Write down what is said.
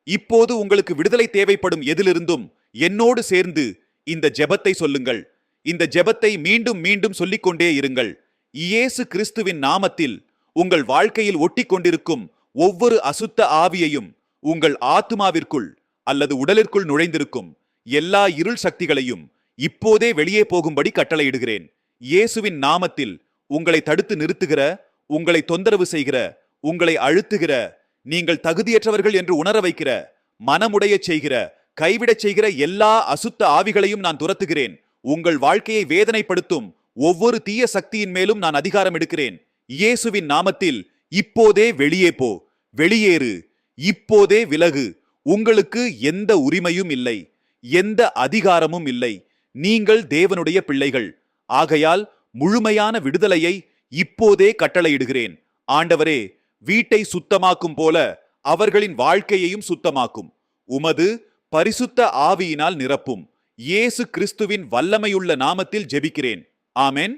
இப்போது உங்களுக்கு விடுதலை தேவைப்படும் எதிலிருந்தும் என்னோடு சேர்ந்து இந்த ஜெபத்தை சொல்லுங்கள். இந்த ஜெபத்தை மீண்டும் மீண்டும் சொல்லிக்கொண்டே இருங்கள். இயேசு கிறிஸ்துவின் நாமத்தில் உங்கள் வாழ்க்கையில் ஒட்டி கொண்டிருக்கும் ஒவ்வொரு அசுத்த ஆவியையும், உங்கள் ஆத்துமாவிற்குள் அல்லது உடலிற்குள் நுழைந்திருக்கும் எல்லா இருள் சக்திகளையும் இப்போதே வெளியே போகும்படி கட்டளையிடுகிறேன். இயேசுவின் நாமத்தில் உங்களை தடுத்து நிறுத்துகிற, உங்களை தொந்தரவு செய்கிற, உங்களை அழுத்துகிற, நீங்கள் தகுதியற்றவர்கள் என்று உணர வைக்கிற, மனமுடைய செய்கிற, கைவிடச் செய்கிற எல்லா அசுத்த ஆவிகளையும் நான் துரத்துகிறேன். உங்கள் வாழ்க்கையை வேதனைப்படுத்தும் ஒவ்வொரு தீய சக்தியின் மேலும் நான் அதிகாரம் எடுக்கிறேன். இயேசுவின் நாமத்தில் இப்போதே வெளியே போ, வெளியேறு, இப்போதே விலகு. உங்களுக்கு எந்த உரிமையும் இல்லை, எந்த அதிகாரமும் இல்லை. நீங்கள் தேவனுடைய பிள்ளைகள். ஆகையால் முழுமையான விடுதலையை இப்போதே கட்டளையிடுகிறேன். ஆண்டவரே, வீட்டை சுத்தமாக்கும் போல அவர்களின் வாழ்க்கையையும் சுத்தமாக்கும். உமது பரிசுத்த ஆவியினால் நிரப்பும். இயேசு கிறிஸ்துவின் வல்லமையுள்ள நாமத்தில் ஜெபிக்கிறேன். ஆமென்.